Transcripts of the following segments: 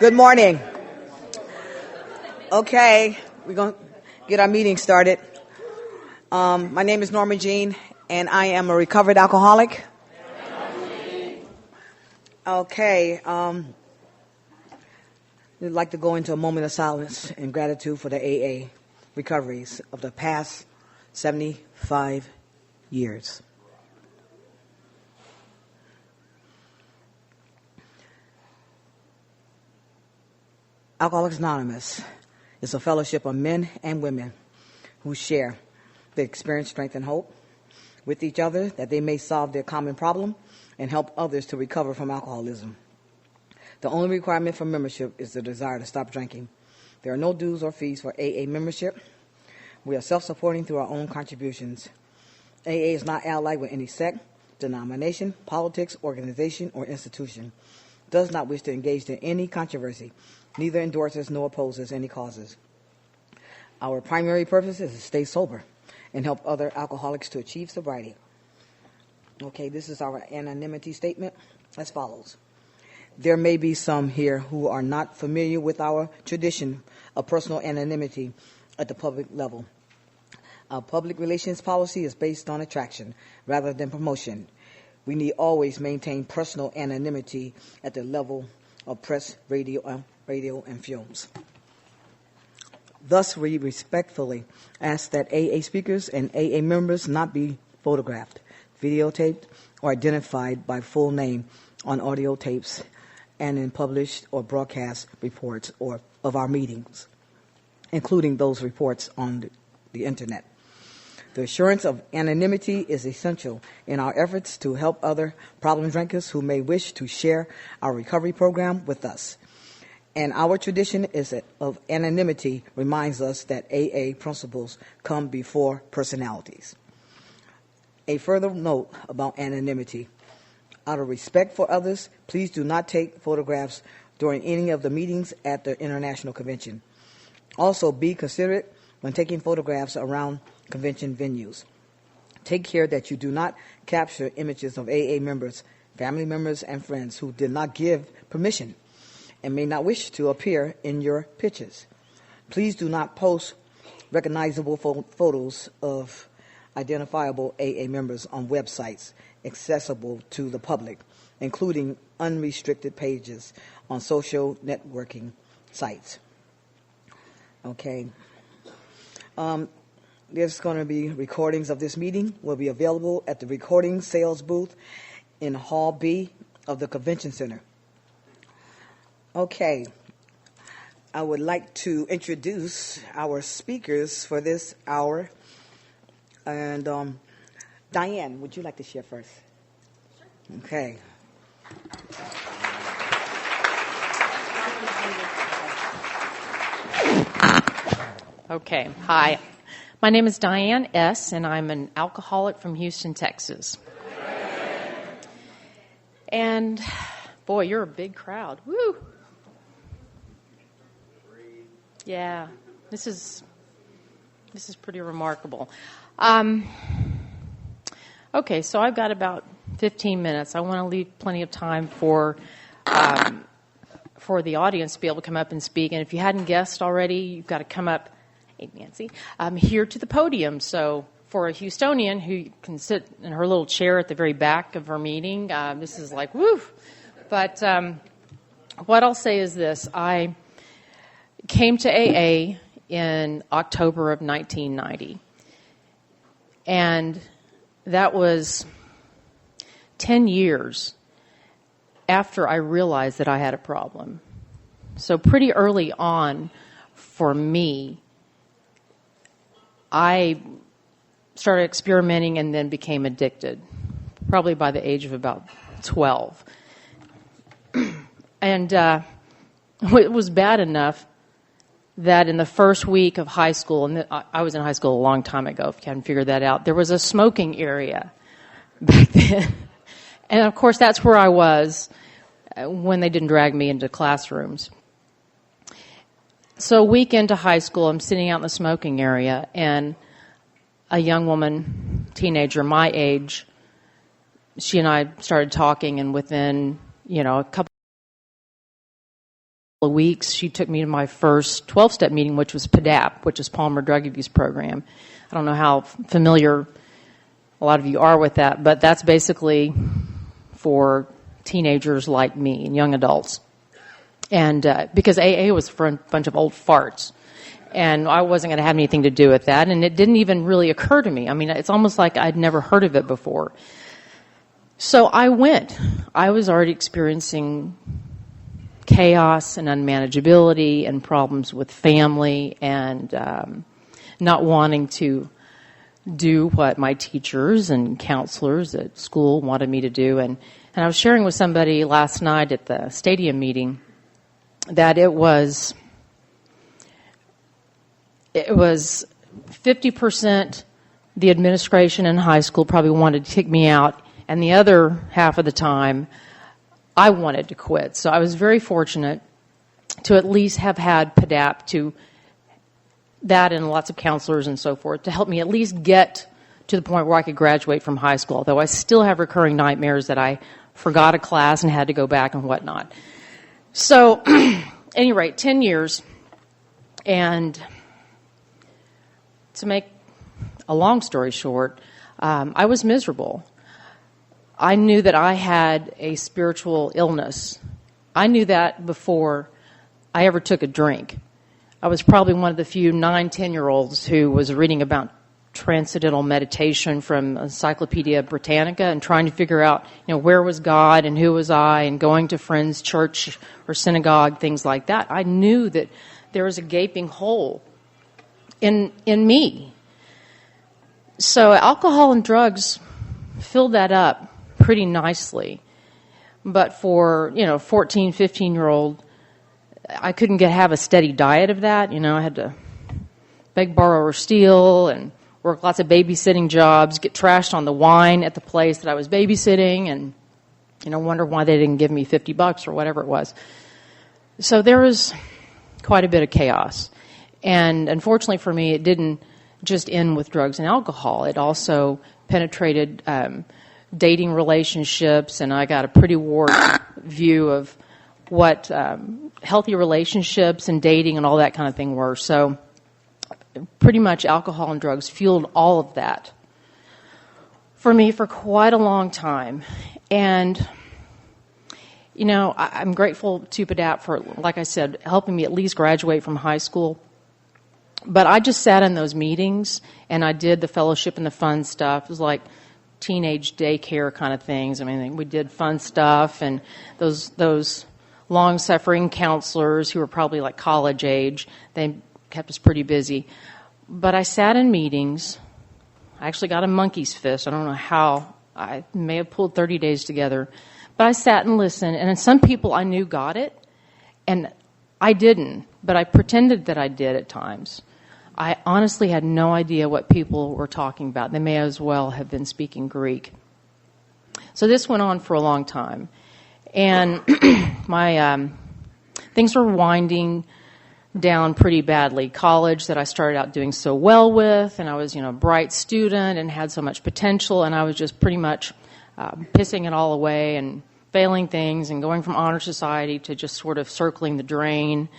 Good morning. Okay, we're going to get our meeting started. My name is Norma Jean, and I am a recovered alcoholic. Okay, we'd like to go into a moment of silence and gratitude for the AA recoveries of the past 75 years. Alcoholics Anonymous is a fellowship of men and women who share their experience, strength, and hope with each other that they may solve their common problem and help others to recover from alcoholism. The only requirement for membership is the desire to stop drinking. There are no dues or fees for AA membership. We are self-supporting through our own contributions. AA is not allied with any sect, denomination, politics, organization, or institution. Does not wish to engage in any controversy. Neither endorses nor opposes any causes. Our primary purpose is to stay sober and help other alcoholics to achieve sobriety. Okay, this is our anonymity statement as follows. There may be some here who are not familiar with our tradition of personal anonymity at the public level. Our public relations policy is based on attraction rather than promotion. We need always maintain personal anonymity at the level of press, radio, and films. Thus, we respectfully ask that AA speakers and AA members not be photographed, videotaped, or identified by full name on audio tapes and in published or broadcast reports of our meetings, including those reports on the internet. The assurance of anonymity is essential in our efforts to help other problem drinkers who may wish to share our recovery program with us. And our tradition of anonymity reminds us that AA principles come before personalities. A further note about anonymity. Out of respect for others, please do not take photographs during any of the meetings at the International Convention. Also, be considerate when taking photographs around convention venues. Take care that you do not capture images of AA members, family members, and friends who did not give permission and may not wish to appear in your pictures. Please do not post recognizable photos of identifiable AA members on websites accessible to the public, including unrestricted pages on social networking sites. Okay. There's going to be recordings of this meeting will be available at the recording sales booth in Hall B of the Convention Center. Okay, I would like to introduce our speakers for this hour. And Diane, would you like to share first? Sure. Okay. Okay, hi. My name is Diane S., and I'm an alcoholic from Houston, Texas. And, boy, you're a big crowd. Woo! Yeah, this is pretty remarkable. Okay, so I've got about 15 minutes. I want to leave plenty of time for the audience to be able to come up and speak. And if you hadn't guessed already, you've got to come up, hey, Nancy, here to the podium. So for a Houstonian who can sit in her little chair at the very back of her meeting, this is like, woo! But what I'll say is this. I came to AA in October of 1990. And that was 10 years after I realized that I had a problem. So pretty early on for me, I started experimenting and then became addicted, probably by the age of about 12. And it was bad enough that in the first week of high school, and I was in high school a long time ago, if you haven't figured that out, there was a smoking area back then. And, of course, that's where I was when they didn't drag me into classrooms. So a week into high school, I'm sitting out in the smoking area, and a young woman, teenager my age, she and I started talking, and within, a couple of weeks, she took me to my first 12-step meeting, which was PADAP, which is Palmer Drug Abuse Program. I don't know how familiar a lot of you are with that, but that's basically for teenagers like me and young adults. And because AA was for a bunch of old farts, and I wasn't going to have anything to do with that, and it didn't even really occur to me. I mean, it's almost like I'd never heard of it before. So I went. I was already experiencing chaos and unmanageability and problems with family and not wanting to do what my teachers and counselors at school wanted me to do. And I was sharing with somebody last night at the stadium meeting that it was 50% the administration in high school probably wanted to kick me out, and the other half of the time I wanted to quit. So I was very fortunate to at least have had PADAP, to that and lots of counselors and so forth, to help me at least get to the point where I could graduate from high school, although I still have recurring nightmares that I forgot a class and had to go back and whatnot. So, at any rate, 10 years, and to make a long story short, I was miserable. I knew that I had a spiritual illness. I knew that before I ever took a drink. I was probably one of the few 9, 10-year-olds who was reading about transcendental meditation from Encyclopedia Britannica and trying to figure out, where was God and who was I, and going to friends' church or synagogue, things like that. I knew that there was a gaping hole in me. So alcohol and drugs filled that up pretty nicely. But for, 14, 15-year-old, I couldn't have a steady diet of that. I had to beg, borrow, or steal and work lots of babysitting jobs, get trashed on the wine at the place that I was babysitting, and, wonder why they didn't give me $50 or whatever it was. So there was quite a bit of chaos. And unfortunately for me, it didn't just end with drugs and alcohol. It also penetrated dating relationships, and I got a pretty warped view of what healthy relationships and dating and all that kind of thing were. So pretty much alcohol and drugs fueled all of that for me for quite a long time. And, I'm grateful to PADAP for, like I said, helping me at least graduate from high school. But I just sat in those meetings, and I did the fellowship and the fun stuff. It was like teenage daycare kind of things. I mean, we did fun stuff, and those long-suffering counselors who were probably like college age, they kept us pretty busy. But I sat in meetings. I actually got a monkey's fist. I don't know how. I may have pulled 30 days together. But I sat and listened, and some people I knew got it, and I didn't, but I pretended that I did at times. I honestly had no idea what people were talking about. They may as well have been speaking Greek. So this went on for a long time. And my things were winding down pretty badly. College that I started out doing so well with, and I was, a bright student and had so much potential, and I was just pretty much pissing it all away and failing things and going from honor society to just sort of circling the drain.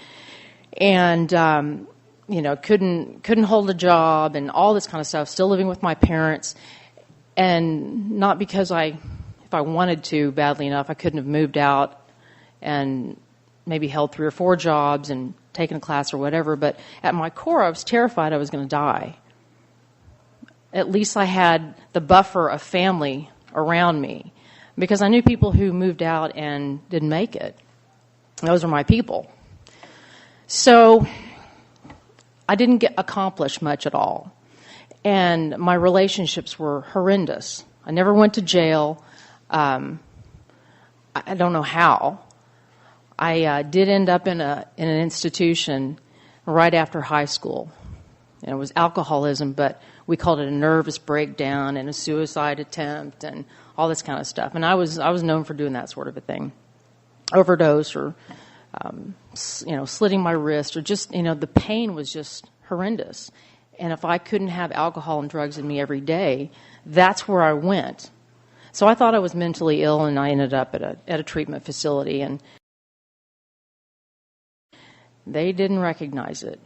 And couldn't hold a job and all this kind of stuff, still living with my parents. And not because if I wanted to badly enough, I couldn't have moved out and maybe held 3 or 4 jobs and taken a class or whatever, but at my core I was terrified I was going to die. At least I had the buffer of family around me, because I knew people who moved out and didn't make it. Those are my people. So I didn't accomplish much at all. And my relationships were horrendous. I never went to jail. I don't know how. I did end up in an institution right after high school. And it was alcoholism, but we called it a nervous breakdown and a suicide attempt and all this kind of stuff. And I was known for doing that sort of a thing. Overdose or slitting my wrist, or just, the pain was just horrendous. And if I couldn't have alcohol and drugs in me every day, that's where I went. So I thought I was mentally ill, and I ended up at a treatment facility. And They didn't recognize it.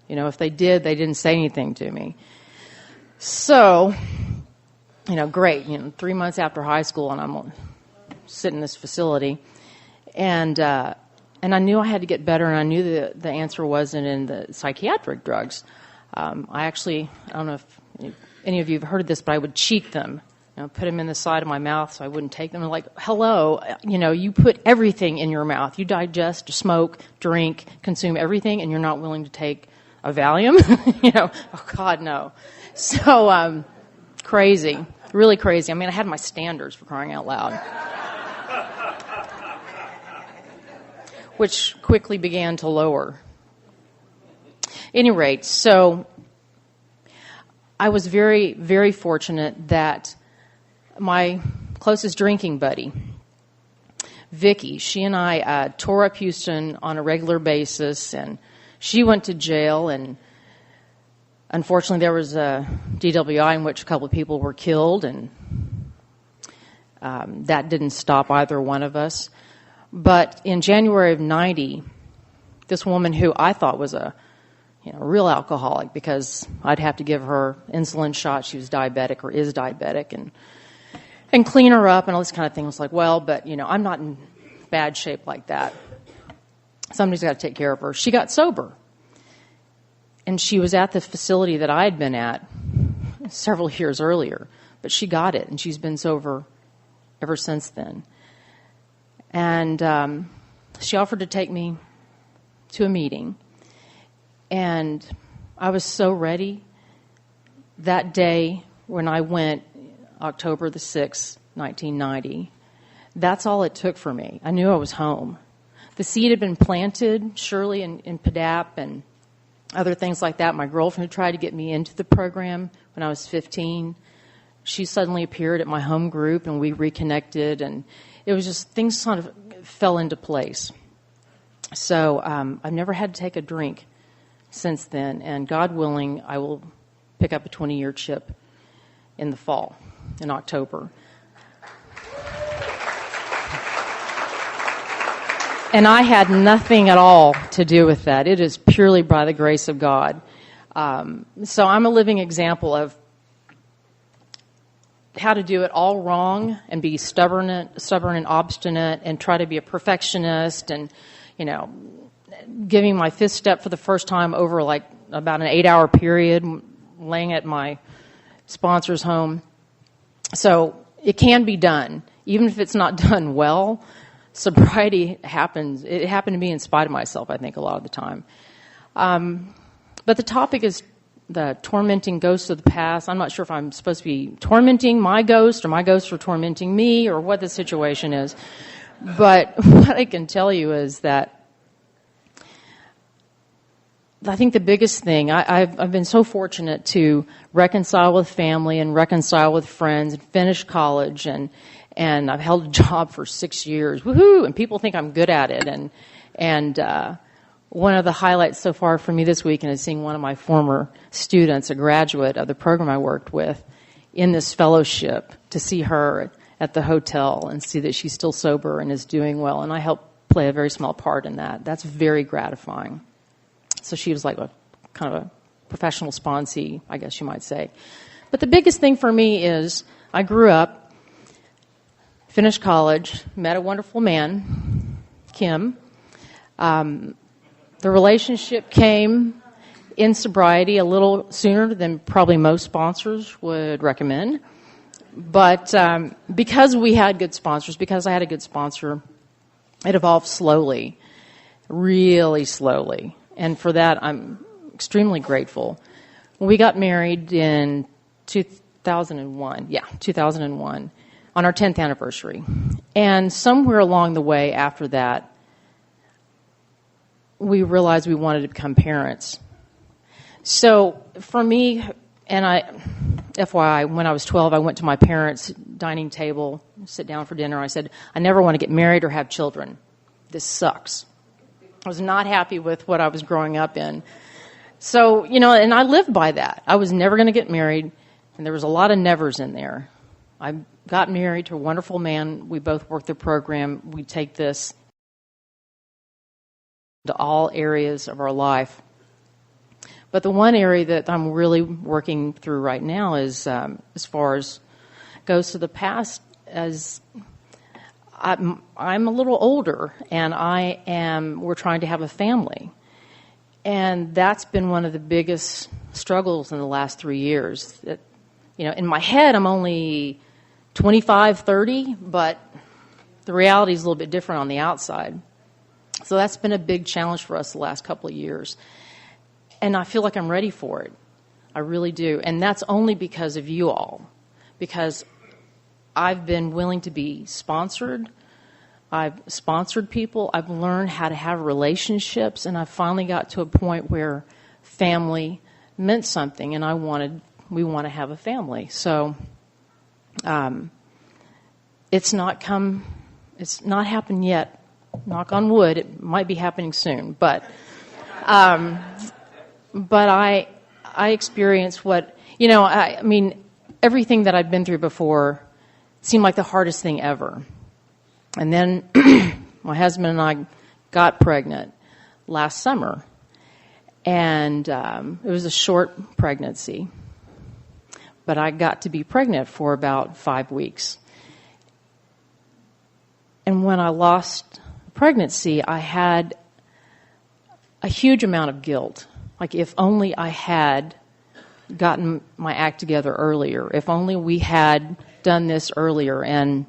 If they did, they didn't say anything to me. So, great. 3 months after high school, and I'm sitting in this facility, and I knew I had to get better, and I knew the answer wasn't in the psychiatric drugs. I don't know if any of you have heard of this, but I would cheat them. Put them in the side of my mouth so I wouldn't take them. I'm like, hello, you put everything in your mouth. You digest, smoke, drink, consume everything, and you're not willing to take a Valium? Oh God, no. So, crazy, really crazy. I had my standards, for crying out loud. Which quickly began to lower. Any rate, so I was very, very fortunate that my closest drinking buddy, Vicky, she and I tore up Houston on a regular basis, and she went to jail, and unfortunately there was a DWI in which a couple of people were killed, and that didn't stop either one of us. But in January of '90, this woman who I thought was a real alcoholic, because I'd have to give her insulin shots, she was diabetic or is diabetic, and clean her up and all this kind of thing. I was like, well, but I'm not in bad shape like that. Somebody's got to take care of her. She got sober. And she was at the facility that I had been at several years earlier, but she got it, and she's been sober ever since then. And she offered to take me to a meeting. And I was so ready. That day when I went, October the 6th, 1990, that's all it took for me. I knew I was home. The seed had been planted, surely in PDAP and other things like that. My girlfriend who tried to get me into the program when I was 15, she suddenly appeared at my home group, and we reconnected, and it was just, things sort of fell into place. So I've never had to take a drink since then, and God willing, I will pick up a 20-year chip in the fall, in October. And I had nothing at all to do with that. It is purely by the grace of God. So I'm a living example of how to do it all wrong and be stubborn and obstinate and try to be a perfectionist and, giving my fifth step for the first time over like about an 8-hour period, laying at my sponsor's home. So it can be done, even if it's not done well. Sobriety happens. It happened to me in spite of myself, I think, a lot of the time. But the topic is the tormenting ghosts of the past. I'm not sure if I'm supposed to be tormenting my ghost or my ghosts are tormenting me or what the situation is. But what I can tell you is that I think the biggest thing, I've been so fortunate to reconcile with family and reconcile with friends and finish college, and I've held a job for 6 years. Woohoo! And people think I'm good at it. And one of the highlights so far for me this weekend is seeing one of my former students, a graduate of the program I worked with, in this fellowship, to see her at the hotel and see that she's still sober and is doing well. And I helped play a very small part in that. That's very gratifying. So she was like a kind of a professional sponsee, I guess you might say. But the biggest thing for me is I grew up, finished college, met a wonderful man, Kim. The relationship came in sobriety a little sooner than probably most sponsors would recommend. But because we had good sponsors, because I had a good sponsor, it evolved slowly, really slowly. And for that, I'm extremely grateful. When we got married in 2001, on our 10th anniversary. And somewhere along the way after that, we realized we wanted to become parents. So for me, and FYI, when I was 12, I went to my parents' dining table, sit down for dinner. I said, I never want to get married or have children. This sucks. I was not happy with what I was growing up in. So, and I lived by that. I was never going to get married, and there was a lot of nevers in there. I got married to a wonderful man. We both worked the program. We take this to all areas of our life. But the one area that I'm really working through right now is, as far as goes to the past, as I'm a little older, and we're trying to have a family. And that's been one of the biggest struggles in the last 3 years. That, in my head, I'm only 25, 30, but the reality is a little bit different on the outside. So that's been a big challenge for us the last couple of years. And I feel like I'm ready for it. I really do. And that's only because of you all. Because I've been willing to be sponsored. I've sponsored people. I've learned how to have relationships. And I finally got to a point where family meant something. And we want to have a family. So it's not happened yet. Knock on wood. It might be happening soon. But I experienced everything that I've been through before seemed like the hardest thing ever. And then my husband and I got pregnant last summer. And it was a short pregnancy. But I got to be pregnant for about 5 weeks. And when I lost pregnancy, I had a huge amount of guilt. Like, if only I had gotten my act together earlier. If only we had done this earlier. And,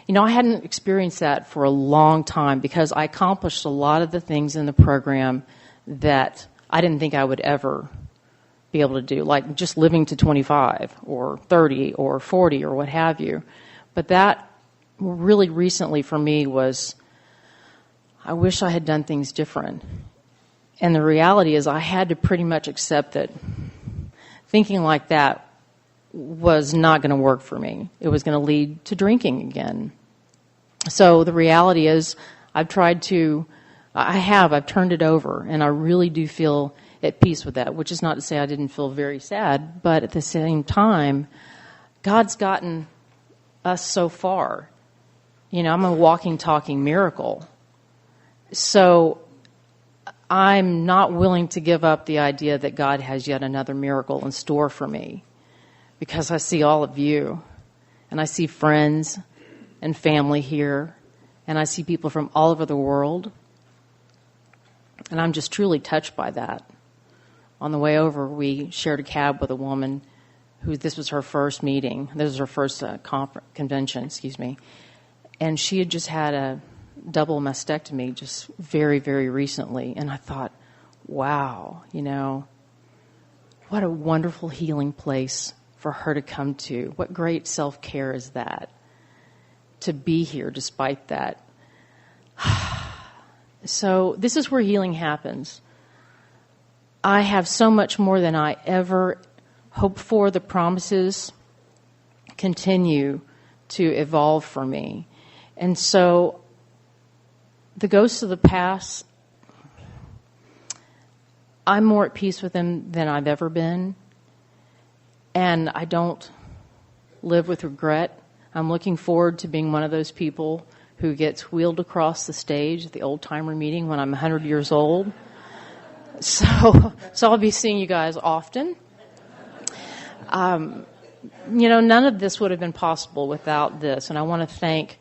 I hadn't experienced that for a long time because I accomplished a lot of the things in the program that I didn't think I would ever be able to do, like just living to 25 or 30 or 40 or what have you. But that really recently for me was, I wish I had done things different. And the reality is I had to pretty much accept that thinking like that was not going to work for me. It was going to lead to drinking again. So the reality is I've turned it over, and I really do feel at peace with that, which is not to say I didn't feel very sad, but at the same time, God's gotten us so far. I'm a walking, talking miracle. So I'm not willing to give up the idea that God has yet another miracle in store for me, because I see all of you, and I see friends and family here, and I see people from all over the world, and I'm just truly touched by that. On the way over, we shared a cab with a woman who, this was her first meeting. This was her first convention, and she had just had a double mastectomy just very, very recently. And I thought, wow, what a wonderful healing place for her to come to. What great self-care is that, to be here despite that. So this is where healing happens. I have so much more than I ever hoped for. The promises continue to evolve for me. And so the ghosts of the past, I'm more at peace with them than I've ever been. And I don't live with regret. I'm looking forward to being one of those people who gets wheeled across the stage at the old-timer meeting when I'm 100 years old. So I'll be seeing you guys often. None of this would have been possible without this. And I want to thank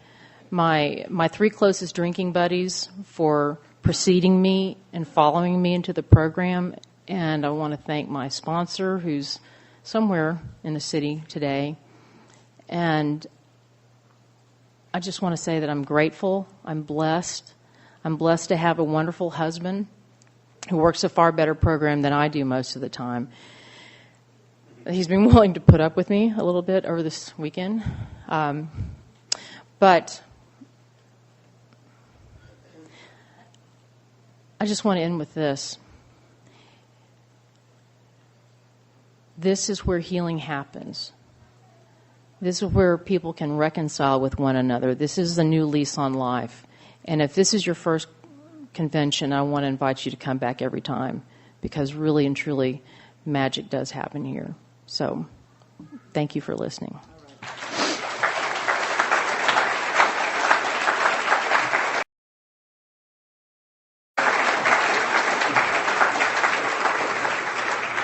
my 3 closest drinking buddies for preceding me and following me into the program. And I want to thank my sponsor, who's somewhere in the city today. And I just want to say that I'm grateful. I'm blessed. I'm blessed to have a wonderful husband who works a far better program than I do most of the time. He's been willing to put up with me a little bit over this weekend. But I just want to end with this. This is where healing happens. This is where people can reconcile with one another. This is the new lease on life. And if this is your first convention, I want to invite you to come back every time, because really and truly, magic does happen here. So, thank you for listening.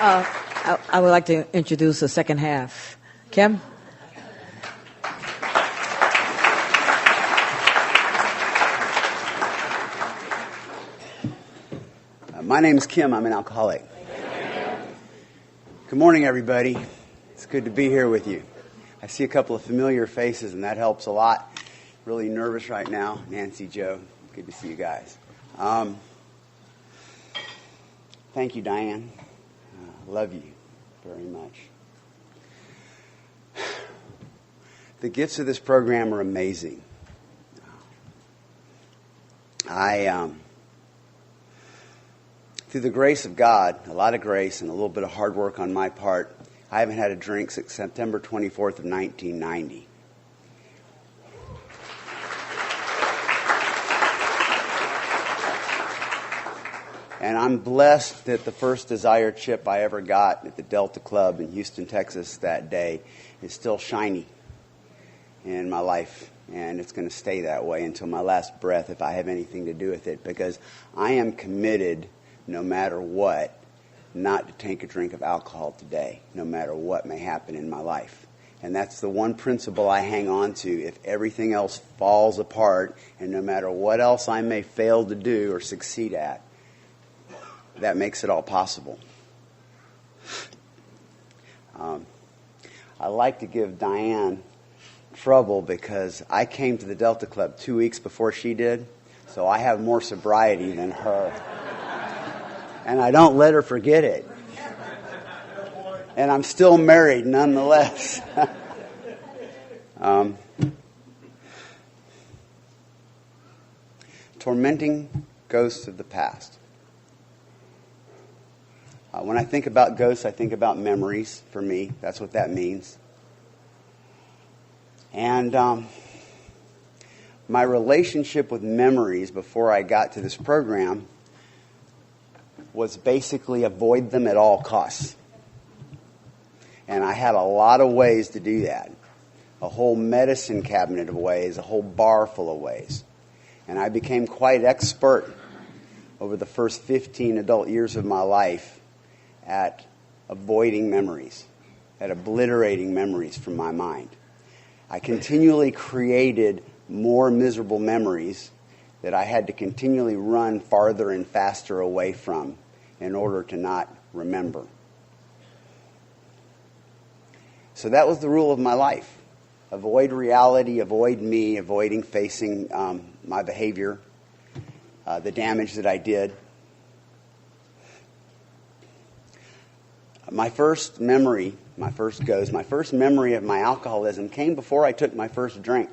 I would like to introduce the second half. Kim? My name is Kim. I'm an alcoholic. Good morning, everybody. It's good to be here with you. I see a couple of familiar faces, and that helps a lot. Really nervous right now. Nancy, Joe, good to see you guys. Thank you, Diane. Love you very much. The gifts of this program are amazing. Through the grace of God, a lot of grace and a little bit of hard work on my part, I haven't had a drink since September 24th of 1990. And I'm blessed that the first Desire chip I ever got at the Delta Club in Houston, Texas that day is still shiny in my life. And it's going to stay that way until my last breath if I have anything to do with it, because I am committed, no matter what, not to take a drink of alcohol today, no matter what may happen in my life. And that's the one principle I hang on to. If everything else falls apart, and no matter what else I may fail to do or succeed at, that makes it all possible. I like to give Diane trouble because I came to the Delta Club 2 weeks before she did, so I have more sobriety than her. And I don't let her forget it. And I'm still married nonetheless. Tormenting ghosts of the past. When I think about ghosts, I think about memories for me. That's what that means. And my relationship with memories before I got to this program was basically avoid them at all costs. And I had a lot of ways to do that. A whole medicine cabinet of ways, a whole bar full of ways. And I became quite expert over the first 15 adult years of my life at avoiding memories, at obliterating memories from my mind. I continually created more miserable memories that I had to continually run farther and faster away from in order to not remember. So that was the rule of my life. Avoid reality, avoid me, avoiding facing my behavior, the damage that I did. My first memory of my alcoholism came before I took my first drink.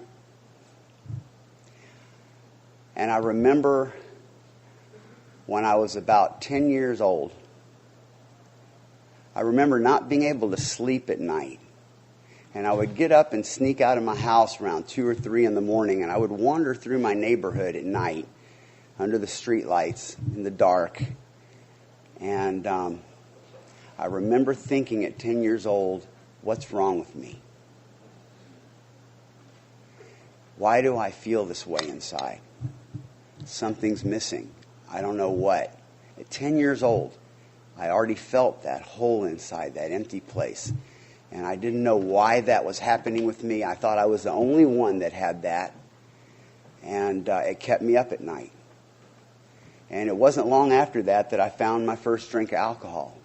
And I remember when I was about 10 years old, I remember not being able to sleep at night. And I would get up and sneak out of my house around 2 or 3 in the morning, and I would wander through my neighborhood at night under the streetlights in the dark. And I remember thinking at 10 years old, what's wrong with me? Why do I feel this way inside? Something's missing. I don't know what. At 10 years old, I already felt that hole inside, that empty place. And I didn't know why that was happening with me. I thought I was the only one that had that. And it kept me up at night. And it wasn't long after that I found my first drink of alcohol.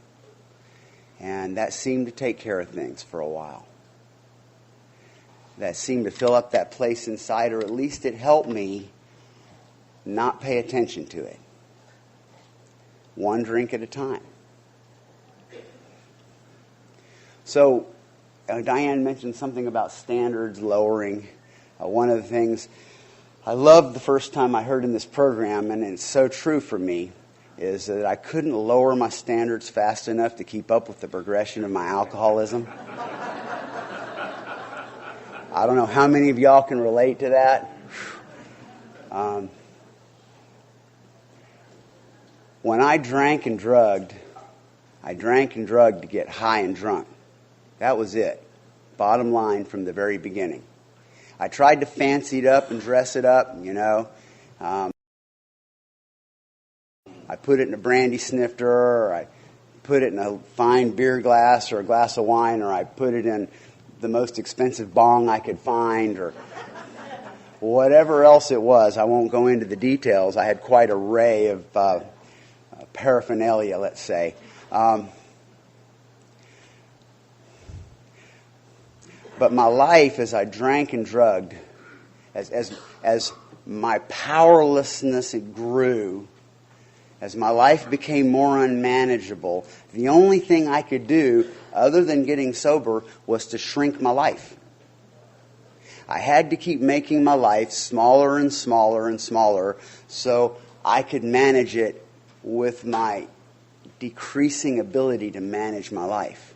And that seemed to take care of things for a while. That seemed to fill up that place inside, or at least it helped me not pay attention to it. One drink at a time. So, Diane mentioned something about standards lowering. One of the things I loved the first time I heard in this program, and it's so true for me, is that I couldn't lower my standards fast enough to keep up with the progression of my alcoholism. I don't know how many of y'all can relate to that. When I drank and drugged to get high and drunk. That was it. Bottom line from the very beginning. I tried to fancy it up and dress it up, you know. I put it in a brandy snifter, or I put it in a fine beer glass or a glass of wine, or I put it in the most expensive bong I could find, or whatever else it was. I won't go into the details. I had quite an array of paraphernalia, let's say. But my life, as I drank and drugged, as my powerlessness grew, as my life became more unmanageable, the only thing I could do other than getting sober was to shrink my life. I had to keep making my life smaller and smaller and smaller so I could manage it with my decreasing ability to manage my life.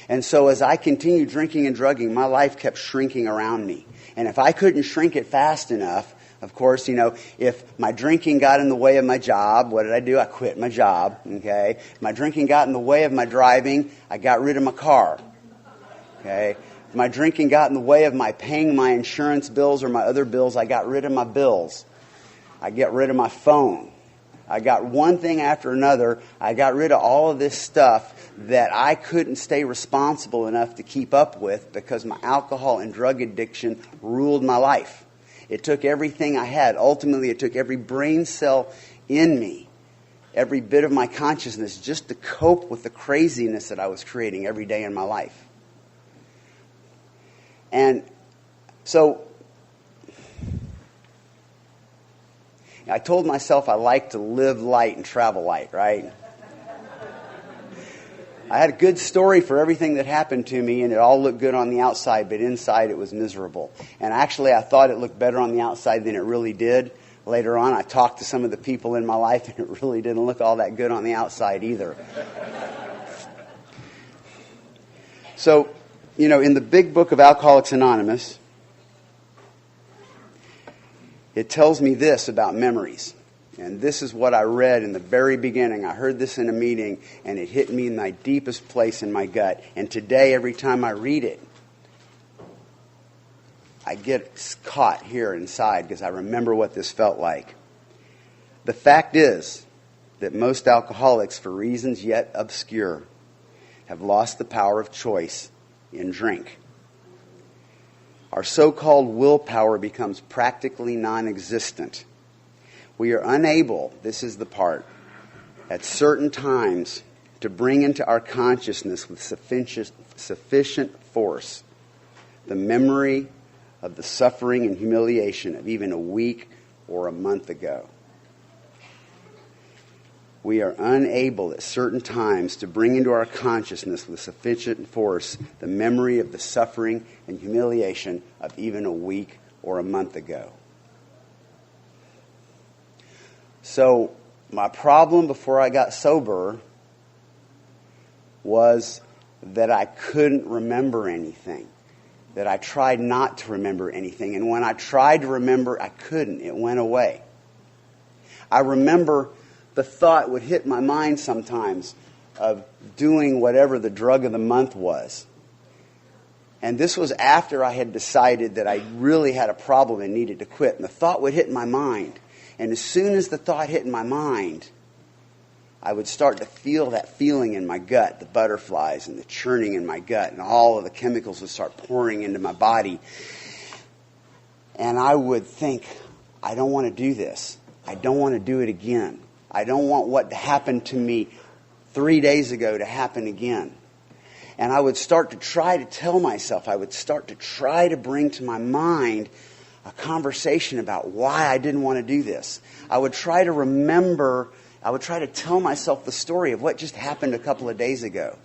And so as I continued drinking and drugging, my life kept shrinking around me. And if I couldn't shrink it fast enough, of course, if my drinking got in the way of my job, what did I do? I quit my job, okay? If my drinking got in the way of my driving, I got rid of my car, okay? If my drinking got in the way of my paying my insurance bills or my other bills, I got rid of my bills. I got rid of my phone. I got one thing after another. I got rid of all of this stuff that I couldn't stay responsible enough to keep up with because my alcohol and drug addiction ruled my life. It took everything I had. Ultimately, it took every brain cell in me, every bit of my consciousness, just to cope with the craziness that I was creating every day in my life. And so I told myself I like to live light and travel light, right? I had a good story for everything that happened to me, and it all looked good on the outside, but inside it was miserable. And actually, I thought it looked better on the outside than it really did. Later on, I talked to some of the people in my life, and it really didn't look all that good on the outside either. So, in the big book of Alcoholics Anonymous, it tells me this about memories. And this is what I read in the very beginning. I heard this in a meeting, and it hit me in my deepest place in my gut. And today, every time I read it, I get caught here inside because I remember what this felt like. The fact is that most alcoholics, for reasons yet obscure, have lost the power of choice in drink. Our so-called willpower becomes practically non-existent. We are unable, this is the part, at certain times to bring into our consciousness with sufficient force the memory of the suffering and humiliation of even a week or a month ago. We are unable at certain times to bring into our consciousness with sufficient force the memory of the suffering and humiliation of even a week or a month ago. So my problem before I got sober was that I couldn't remember anything, that I tried not to remember anything. And when I tried to remember, I couldn't. It went away. I remember the thought would hit my mind sometimes of doing whatever the drug of the month was. And this was after I had decided that I really had a problem and needed to quit. And the thought would hit my mind. And as soon as the thought hit my mind, I would start to feel that feeling in my gut, the butterflies and the churning in my gut, and all of the chemicals would start pouring into my body. And I would think, I don't want to do this. I don't want to do it again. I don't want what happened to me 3 days ago to happen again. And I would start to try to tell myself, I would start to try to bring to my mind a conversation about why I didn't want to do this. I would try to remember, I would try to tell myself the story of what just happened a couple of days ago.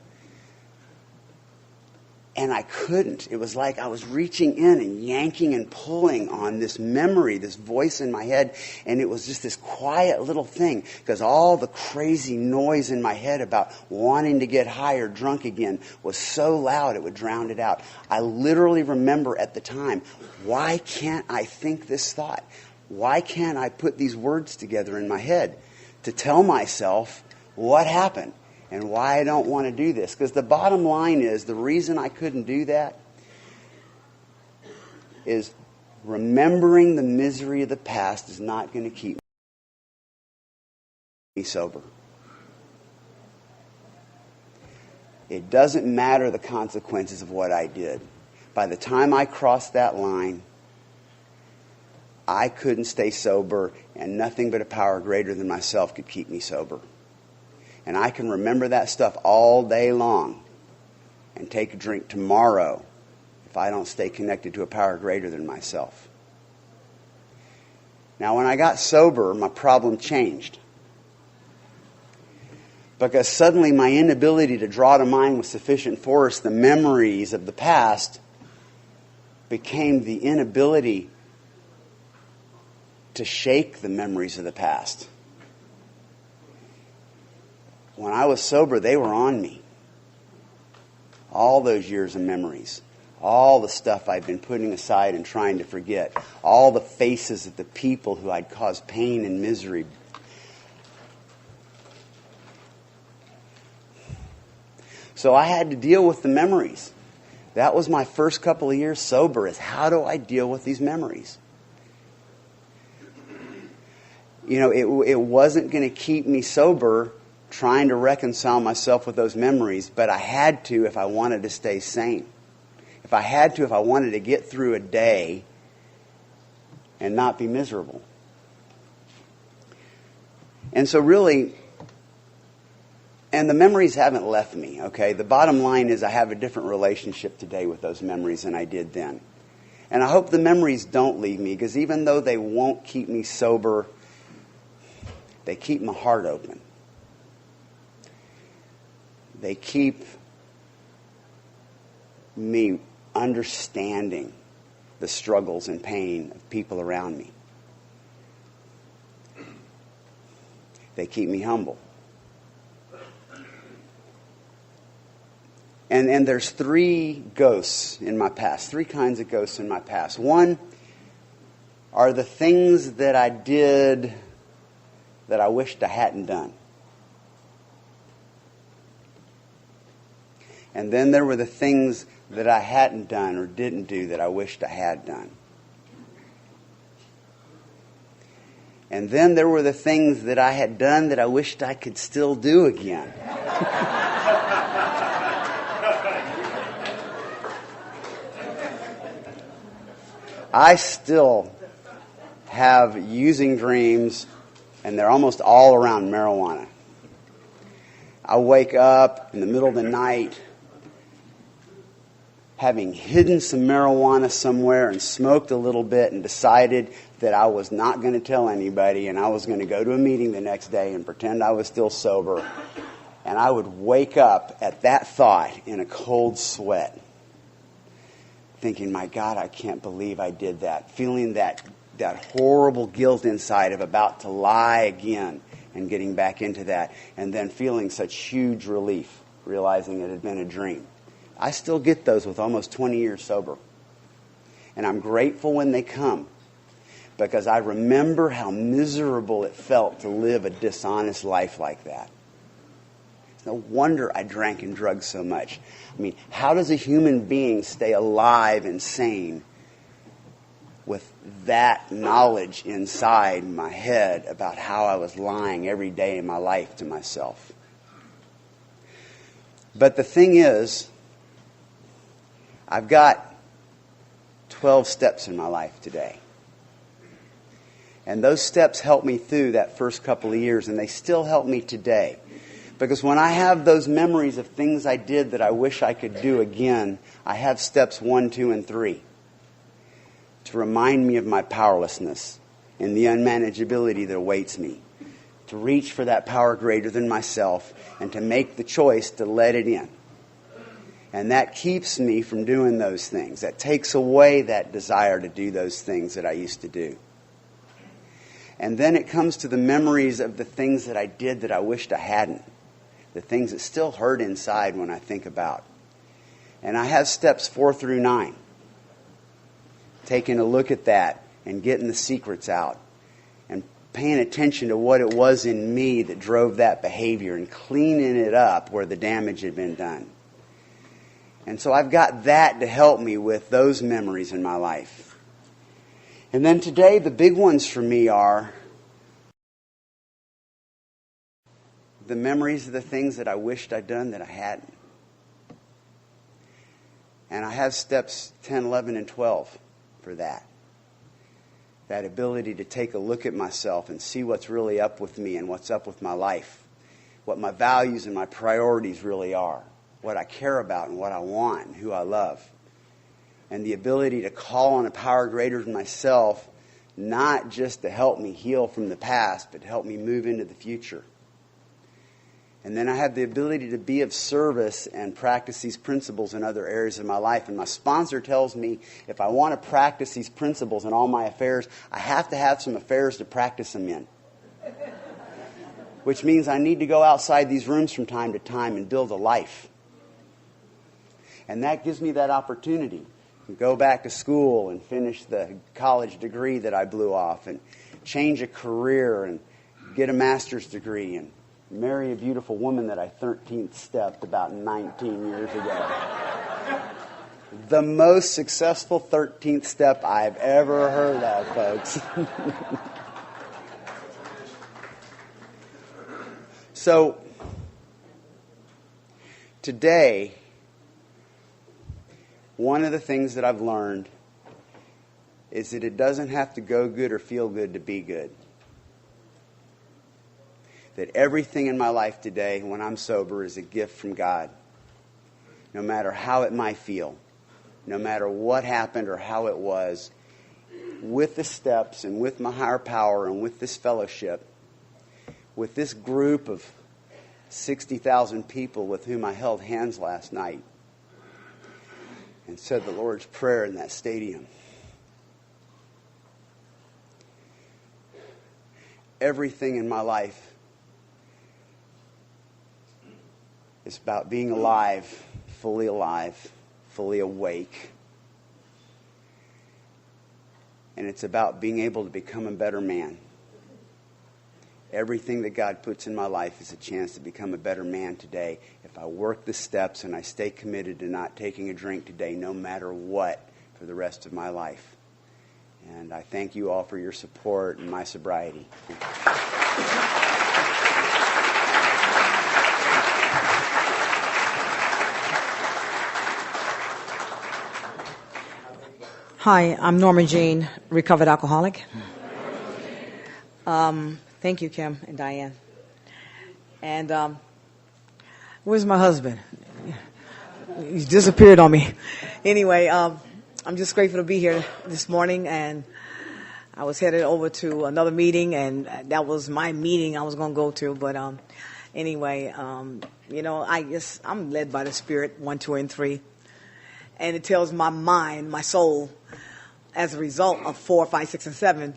And I couldn't. It was like I was reaching in and yanking and pulling on this memory, this voice in my head, and it was just this quiet little thing, because all the crazy noise in my head about wanting to get high or drunk again was so loud it would drown it out. I literally remember at the time, why can't I think this thought? Why can't I put these words together in my head to tell myself what happened? And why I don't want to do this. Because the bottom line is, the reason I couldn't do that is remembering the misery of the past is not going to keep me sober. It doesn't matter the consequences of what I did. By the time I crossed that line, I couldn't stay sober, and nothing but a power greater than myself could keep me sober. And I can remember that stuff all day long and take a drink tomorrow if I don't stay connected to a power greater than myself. Now, when I got sober, my problem changed. Because suddenly my inability to draw to mind with sufficient force the memories of the past became the inability to shake the memories of the past. When I was sober, they were on me. All those years of memories. All the stuff I'd been putting aside and trying to forget. All the faces of the people who I'd caused pain and misery. So I had to deal with the memories. That was my first couple of years sober, is how do I deal with these memories? You know, it wasn't going to keep me sober trying to reconcile myself with those memories, but I had to if I wanted to stay sane. If I wanted to get through a day and not be miserable. And so really, and the memories haven't left me, okay? The bottom line is I have a different relationship today with those memories than I did then. And I hope the memories don't leave me, because even though they won't keep me sober, they keep my heart open. They keep me understanding the struggles and pain of people around me. They keep me humble. And there's three ghosts in my past, three kinds of ghosts in my past. One are the things that I did that I wished I hadn't done. And then there were the things that I hadn't done or didn't do that I wished I had done. And then there were the things that I had done that I wished I could still do again. I still have using dreams, and they're almost all around marijuana. I wake up in the middle of the night having hidden some marijuana somewhere and smoked a little bit and decided that I was not going to tell anybody, and I was going to go to a meeting the next day and pretend I was still sober. And I would wake up at that thought in a cold sweat, thinking, my God, I can't believe I did that. Feeling that horrible guilt inside of about to lie again and getting back into that. And then feeling such huge relief, realizing it had been a dream. I still get those with almost 20 years sober. And I'm grateful when they come, because I remember how miserable it felt to live a dishonest life like that. No wonder I drank and drugged so much. I mean, how does a human being stay alive and sane with that knowledge inside my head about how I was lying every day in my life to myself? But the thing is, I've got 12 steps in my life today. And those steps helped me through that first couple of years, and they still help me today. Because when I have those memories of things I did that I wish I could do again, I have steps 1, 2, and 3 to remind me of my powerlessness and the unmanageability that awaits me, to reach for that power greater than myself and to make the choice to let it in. And that keeps me from doing those things. That takes away that desire to do those things that I used to do. And then it comes to the memories of the things that I did that I wished I hadn't. The things that still hurt inside when I think about. And I have steps 4 through 9. Taking a look at that and getting the secrets out. And paying attention to what it was in me that drove that behavior and cleaning it up where the damage had been done. And so I've got that to help me with those memories in my life. And then today, the big ones for me are the memories of the things that I wished I'd done that I hadn't. And I have steps 10, 11, and 12 for that. That ability to take a look at myself and see what's really up with me and what's up with my life. What my values and my priorities really are. What I care about and what I want and who I love. And the ability to call on a power greater than myself, not just to help me heal from the past, but to help me move into the future. And then I have the ability to be of service and practice these principles in other areas of my life. And my sponsor tells me if I want to practice these principles in all my affairs, I have to have some affairs to practice them in. Which means I need to go outside these rooms from time to time and build a life. And that gives me that opportunity to go back to school and finish the college degree that I blew off and change a career and get a master's degree and marry a beautiful woman that I 13th stepped about 19 years ago. The most successful 13th step I've ever heard of, folks. So, today, one of the things that I've learned is that it doesn't have to go good or feel good to be good. That everything in my life today, when I'm sober, is a gift from God. No matter how it might feel, no matter what happened or how it was, with the steps and with my higher power and with this fellowship, with this group of 60,000 people with whom I held hands last night and said the Lord's Prayer in that stadium. Everything in my life is about being alive, fully awake. And it's about being able to become a better man. Everything that God puts in my life is a chance to become a better man today. If I work the steps and I stay committed to not taking a drink today, no matter what, for the rest of my life. And I thank you all for your support in my sobriety. Hi, I'm Norma Jean, recovered alcoholic. Thank you, Kim and Diane. And where's my husband? He's disappeared on me. Anyway, I'm just grateful to be here this morning, and I was headed over to another meeting, and that was my meeting I was going to go to. But anyway, I'm led by the Spirit, 1, 2, and 3. And it tells my mind, my soul, as a result of 4, 5, 6, and 7,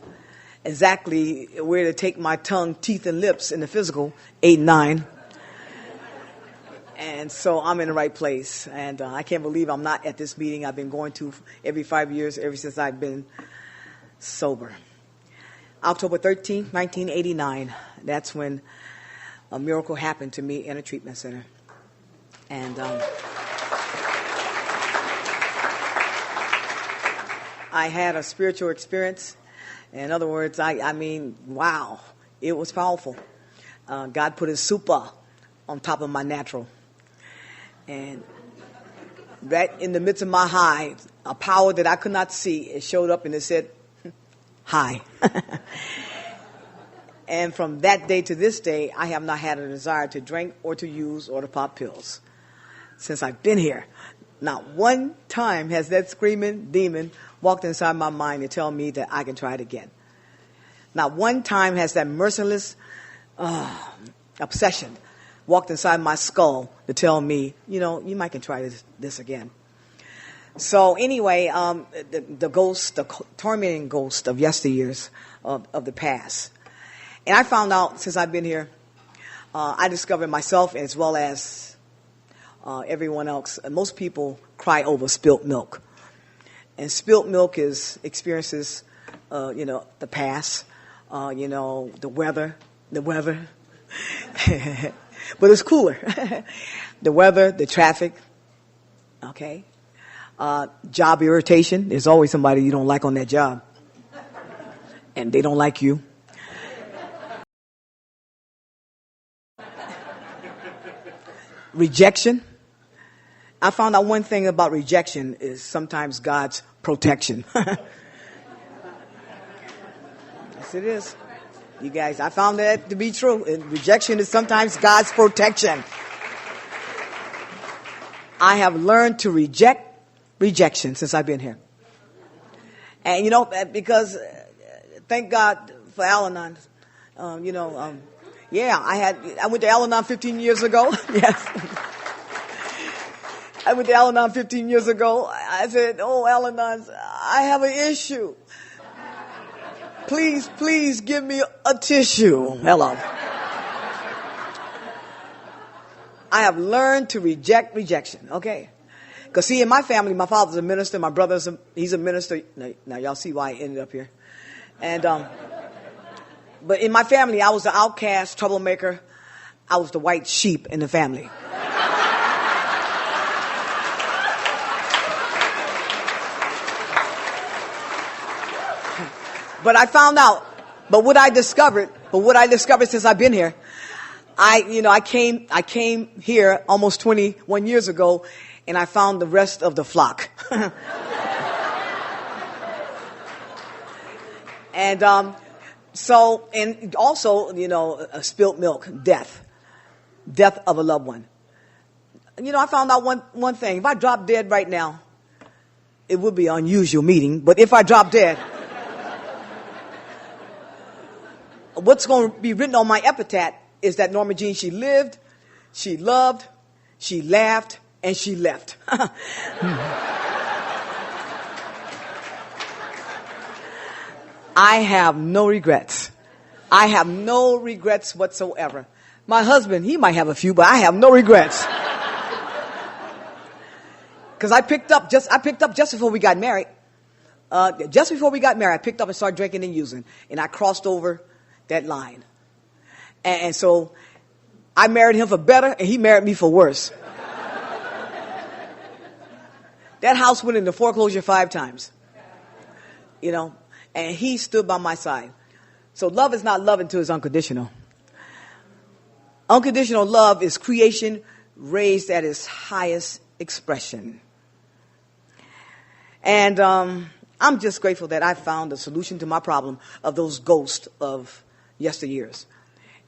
exactly where to take my tongue, teeth, and lips in the physical, 8, 9. And so I'm in the right place. And I can't believe I'm not at this meeting I've been going to every 5 years, ever since I've been sober. October 13th, 1989, that's when a miracle happened to me in a treatment center. And I had a spiritual experience. In other words, I mean, wow, it was powerful. God put his super on top of my natural. And that in the midst of my high, a power that I could not see, it showed up and it said, hi. And from that day to this day, I have not had a desire to drink or to use or to pop pills. Since I've been here, not one time has that screaming demon walked inside my mind to tell me that I can try it again. Not one time has that merciless obsession walked inside my skull to tell me, you might can try this again. So anyway, the ghost, the tormenting ghost of yesteryears of the past. And I found out since I've been here, I discovered myself as well as everyone else. Most people cry over spilt milk. And spilt milk is experiences, the past, the weather. But it's cooler. The weather, the traffic, okay? Job irritation. There's always somebody you don't like on that job. And they don't like you. Rejection. I found out one thing about rejection is sometimes God's protection. Yes, it is. You guys, I found that to be true. Rejection is sometimes God's protection. I have learned to reject rejection since I've been here. And, because thank God for Al-Anon. Yeah, I went to Al-Anon 15 years ago. Yes. I went to Al-Anon 15 years ago. I said, oh, Al-Anon, I have an issue. Please give me a tissue. Hello. I have learned to reject rejection, okay? Because, see, in my family, my father's a minister, my brother's he's a minister. Now, y'all see why I ended up here. And, but in my family, I was the outcast, troublemaker. I was the white sheep in the family. But I found out, what I discovered since I've been here, I came here almost 21 years ago, and I found the rest of the flock. And also, spilt milk, death of a loved one. I found out one thing. If I drop dead right now, it would be an unusual meeting, but if I drop dead, what's going to be written on my epitaph is that Norma Jean, she lived, she loved, she laughed, and she left. I have no regrets. I have no regrets whatsoever. My husband, he might have a few, but I have no regrets. Because I picked up just before we got married. Just before we got married, I picked up and started drinking and using, and I crossed over that line. And so I married him for better, and he married me for worse. That house went into foreclosure 5 times. And he stood by my side. So love is not love until it's unconditional. Unconditional love is creation raised at its highest expression. And I'm just grateful that I found a solution to my problem of those ghosts of yesteryears.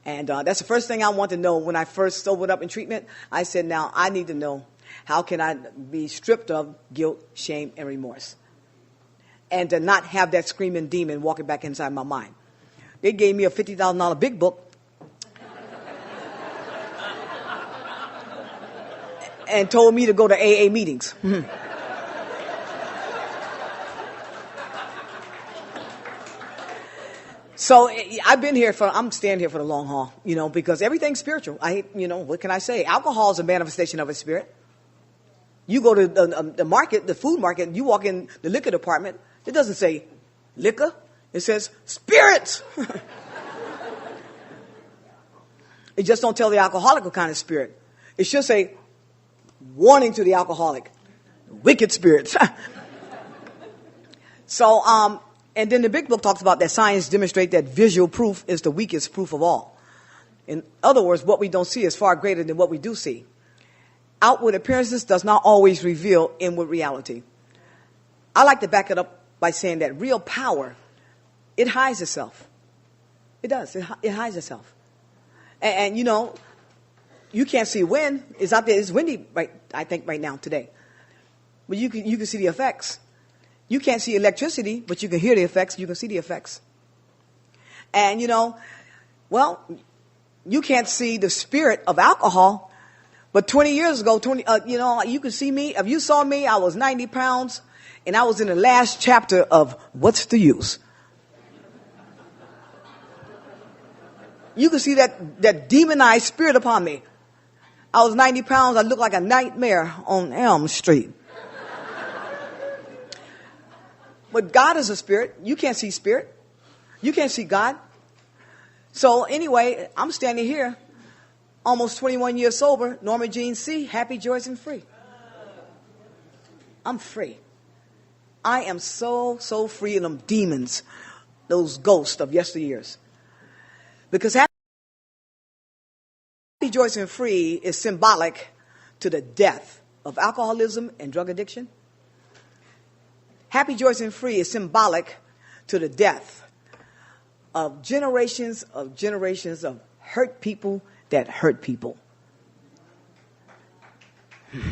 And that's the first thing I want to know. When I first sobered up in treatment, I said, now I need to know, how can I be stripped of guilt, shame, and remorse? And to not have that screaming demon walking back inside my mind. They gave me a $50,000 big book. And told me to go to AA meetings. So I've been here I'm staying here for the long haul, because everything's spiritual. What can I say? Alcohol is a manifestation of a spirit. You go to the market, the food market, you walk in the liquor department, it doesn't say liquor, it says spirits. It just don't tell the alcoholic what kind of spirit. It should say warning to the alcoholic, wicked spirits. So, and then the big book talks about that science demonstrates that visual proof is the weakest proof of all. In other words, what we don't see is far greater than what we do see. Outward appearances does not always reveal inward reality. I like to back it up by saying that real power, it hides itself. It does. It hides itself. And you can't see wind. It's out there. It's windy, I think, right now, today. But you can see the effects. You can't see electricity, but you can hear the effects. You can see the effects. And, you can't see the spirit of alcohol. But 20 years ago, you could see me. If you saw me, I was 90 pounds, and I was in the last chapter of What's the Use? You could see that demonized spirit upon me. I was 90 pounds. I looked like a nightmare on Elm Street. But God is a spirit. You can't see spirit. You can't see God. So anyway, I'm standing here, almost 21 years sober, Norma Jean C., happy, joyous, and free. I'm free. I am so free of them demons, those ghosts of yesteryears. Because happy, joyous, and free is symbolic to the death of alcoholism and drug addiction? Happy, joyous, and free is symbolic to the death of generations of hurt people that hurt people. You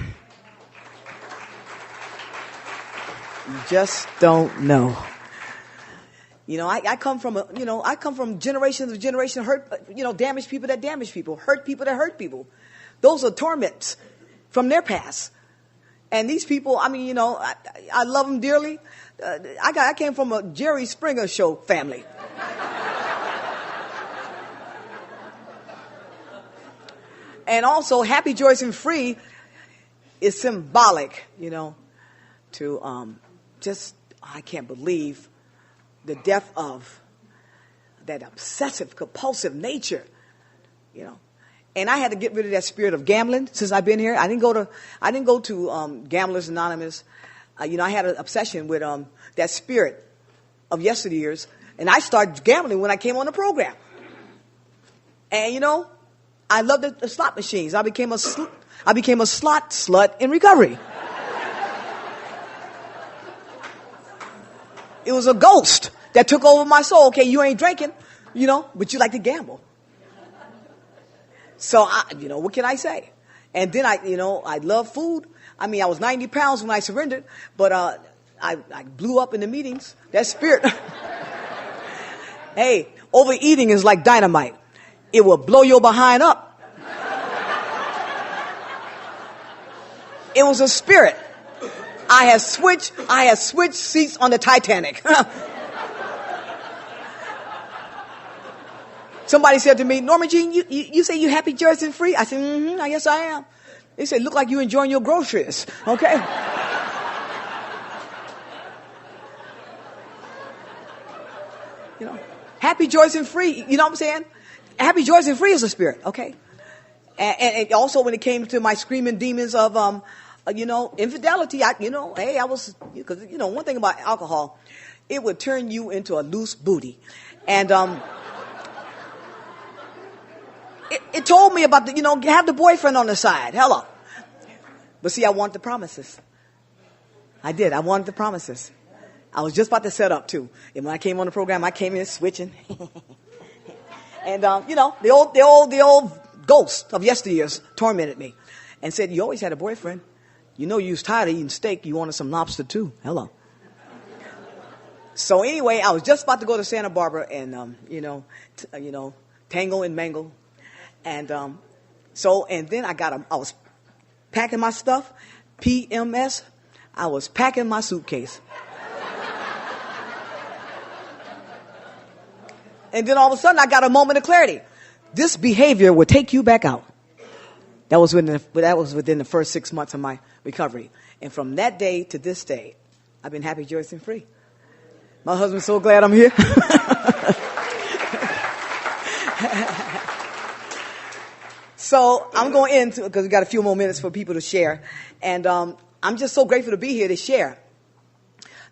just don't know. You know, I come from generations of hurt, damaged people that damage people, hurt people that hurt people. Those are torments from their past. And these people, I love them dearly. I came from a Jerry Springer show family. And also, happy, joyous, and free is symbolic, to I can't believe the death of that obsessive, compulsive nature, And I had to get rid of that spirit of gambling since I've been here. I didn't go to Gamblers Anonymous. I had an obsession with that spirit of yesteryears, and I started gambling when I came on the program. And I loved the slot machines. I became a slot slut in recovery. It was a ghost that took over my soul. Okay, you ain't drinking, but you like to gamble. So, what can I say? And then I love food. I was 90 pounds when I surrendered, but I blew up in the meetings. That spirit. Hey, overeating is like dynamite. It will blow your behind up. It was a spirit. I had switched seats on the Titanic. Somebody said to me, Norma Jean, you say you happy, joyous, and free? I said, I guess I am. They said, look like you enjoying your groceries. Okay. Happy, joyous, and free. You know what I'm saying? Happy, joyous, and free is a spirit. Okay. And also when it came to my screaming demons of, infidelity, I was, because, one thing about alcohol, it would turn you into a loose booty. And, it told me about have the boyfriend on the side. Hello. But see, I want the promises. I did. I wanted the promises. I was just about to set up too. And when I came on the program, I came in switching. And, the old ghost of yesteryears tormented me and said, you always had a boyfriend. You was tired of eating steak. You wanted some lobster too. Hello. So anyway, I was just about to go to Santa Barbara and, tangle and mangle. And, and then I was packing my stuff, PMS. I was packing my suitcase. And then all of a sudden I got a moment of clarity. This behavior will take you back out. That was within the first 6 months of my recovery. And from that day to this day, I've been happy, joyous, and free. My husband's so glad I'm here. So I'm going into, because we got a few more minutes for people to share. And I'm just so grateful to be here to share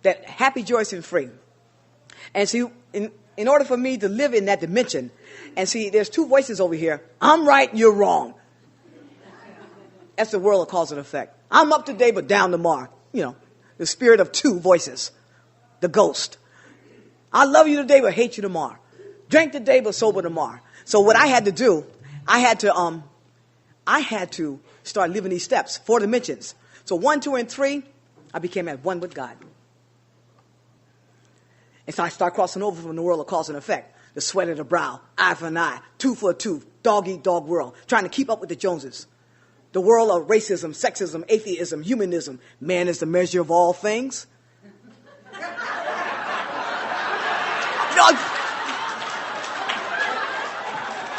that happy, joyous, and free. And see, in order for me to live in that dimension, and see, there's two voices over here. I'm right, you're wrong. That's the world of cause and effect. I'm up today, but down tomorrow. The spirit of two voices. The ghost. I love you today, but hate you tomorrow. Drink today, but sober tomorrow. So what I had to do, I had to start living these steps, 4 dimensions. So 1, 2, and 3, I became at one with God. And so I start crossing over from the world of cause and effect. The sweat of the brow, eye for an eye, tooth for a tooth, dog eat dog world, trying to keep up with the Joneses. The world of racism, sexism, atheism, humanism. Man is the measure of all things.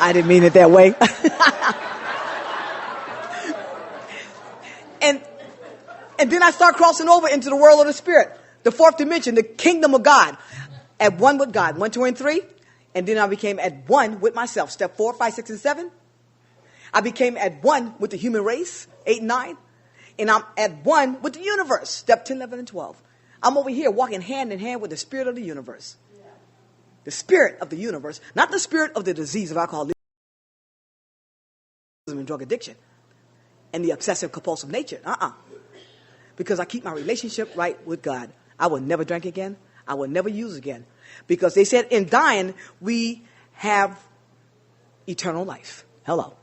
I didn't mean it that way. And then I start crossing over into the world of the spirit, the 4th dimension, the kingdom of God. At one with God, 1, 2, and 3. And then I became at one with myself. Step 4, 5, 6, and 7. I became at one with the human race, 8 and 9. And I'm at one with the universe, step 10, 11, and 12. I'm over here walking hand in hand with the spirit of the universe. The spirit of the universe, not the spirit of the disease of alcoholism and drug addiction. and the obsessive compulsive nature. Because I keep my relationship right with God. I will never drink again. I will never use again. Because they said in dying, we have eternal life. Hello.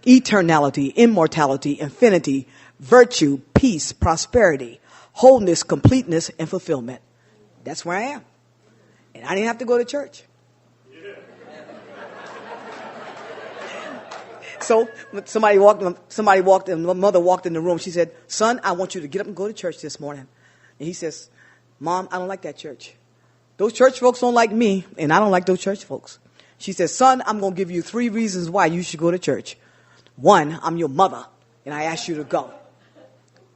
Eternality, immortality, infinity, virtue, peace, prosperity, wholeness, completeness, and fulfillment. That's where I am. And I didn't have to go to church. So somebody walked, and my mother walked in the room. She said, son, I want you to get up and go to church this morning. And he says, Mom, I don't like that church. Those church folks don't like me, and I don't like those church folks. She says, son, I'm going to give you 3 reasons why you should go to church. 1, I'm your mother, and I ask you to go.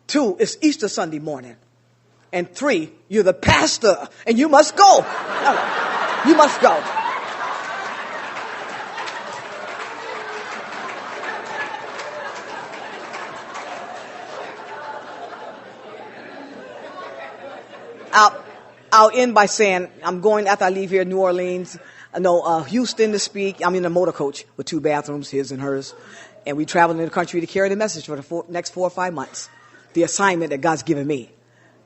2, it's Easter Sunday morning. And 3, you're the pastor, and you must go. You must go. I'll end by saying I'm going, after I leave here, New Orleans, Houston to speak. I'm in a motor coach with 2 bathrooms, his and hers. And we travel in the country to carry the message for the next 4 or 5 months. The assignment that God's given me,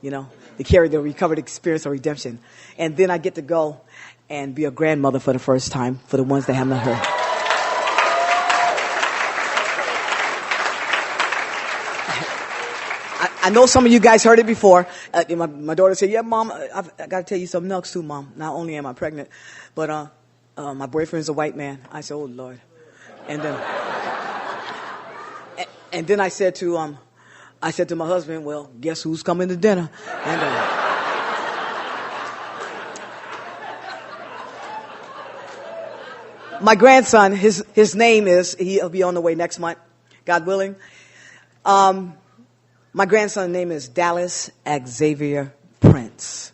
to carry the recovered experience of redemption. And then I get to go and be a grandmother for the first time for the ones that have not heard. I know some of you guys heard it before. My daughter said, yeah, Mom, I've got to tell you something else too, Mom. Not only am I pregnant, but my boyfriend's a white man. I said, oh, Lord. And then I said to my husband, well, guess who's coming to dinner? And my grandson, his name is, he'll be on the way next month, God willing. My grandson's name is Dallas Xavier Prince.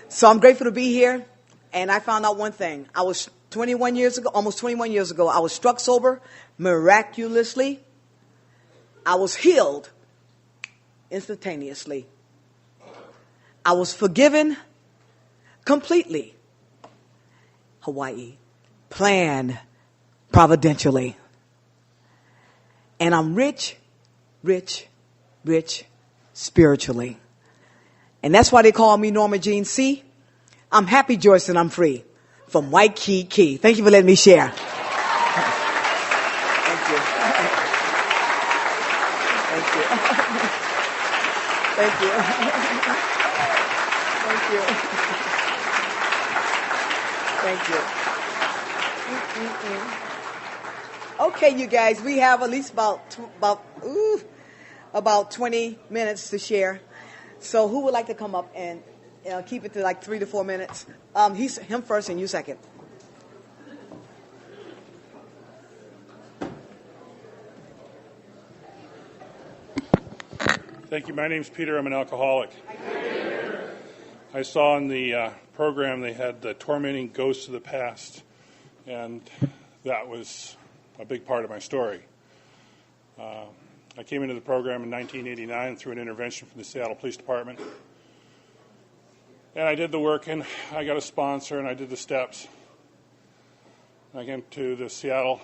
So I'm grateful to be here. And I found out one thing. I was almost 21 years ago, I was struck sober miraculously. I was healed instantaneously. I was forgiven completely. Hawaii. Planned providentially. And I'm rich spiritually. And that's why they call me Norma Jean C. I'm happy, Joyce, and I'm free. From Waikiki. Thank you for letting me share. Thank you. Thank you. Thank you. Thank you. Thank you. Okay, you guys, we have at least about 20 minutes to share. So who would like to come up and keep it to like 3 to 4 minutes? Him first and you second. Thank you. My name's Peter. I'm an alcoholic. I saw in the program they had the tormenting ghosts of the past, and that was a big part of my story. I came into the program in 1989 through an intervention from the Seattle Police Department. And I did the work, and I got a sponsor, and I did the steps. I came to the Seattle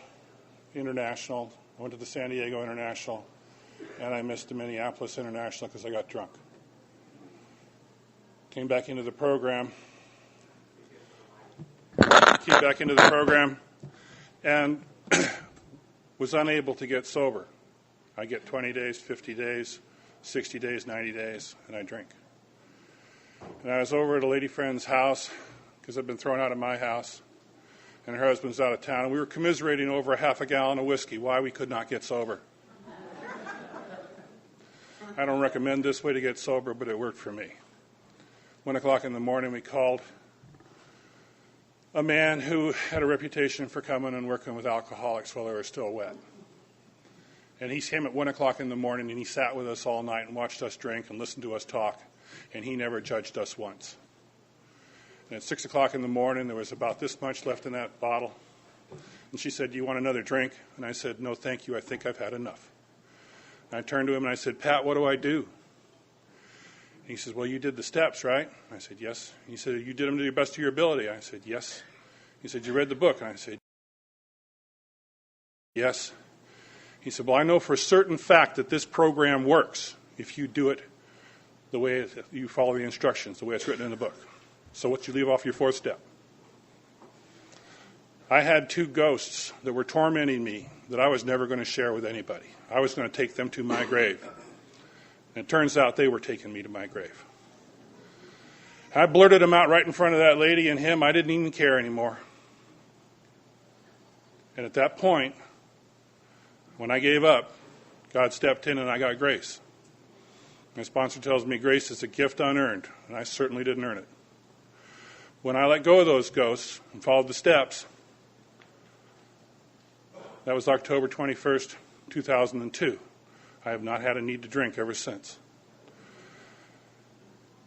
International, I went to the San Diego International, and I missed the Minneapolis International because I got drunk. Came back into the program, and was unable to get sober. I get 20 days, 50 days, 60 days, 90 days, and I drink. And I was over at a lady friend's house because I'd been thrown out of my house, and her husband's out of town, and we were commiserating over a half a gallon of whiskey, why we could not get sober. I don't recommend this way to get sober, but it worked for me. 1 o'clock in the morning, we called a man who had a reputation for coming and working with alcoholics while they were still wet. And he came at 1 o'clock in the morning, and he sat with us all night and watched us drink and listened to us talk, and he never judged us once. And at 6 o'clock in the morning, there was about this much left in that bottle. And she said, do you want another drink? And I said, no, thank you. I think I've had enough. And I turned to him and I said, Pat, what do I do? And he says, well, you did the steps, right? I said, yes. He said, you did them to the best of your ability. I said, yes. He said, you read the book? And I said, yes. He said, well, I know for a certain fact that this program works if you do it the way you follow the instructions, the way it's written in the book. So what you leave off your fourth step? I had 2 ghosts that were tormenting me that I was never going to share with anybody. I was going to take them to my grave. And it turns out they were taking me to my grave. I blurted them out right in front of that lady and him. I didn't even care anymore. And at that point, when I gave up, God stepped in and I got grace. My sponsor tells me grace is a gift unearned, and I certainly didn't earn it. When I let go of those ghosts and followed the steps, that was October 21st, 2002. I have not had a need to drink ever since.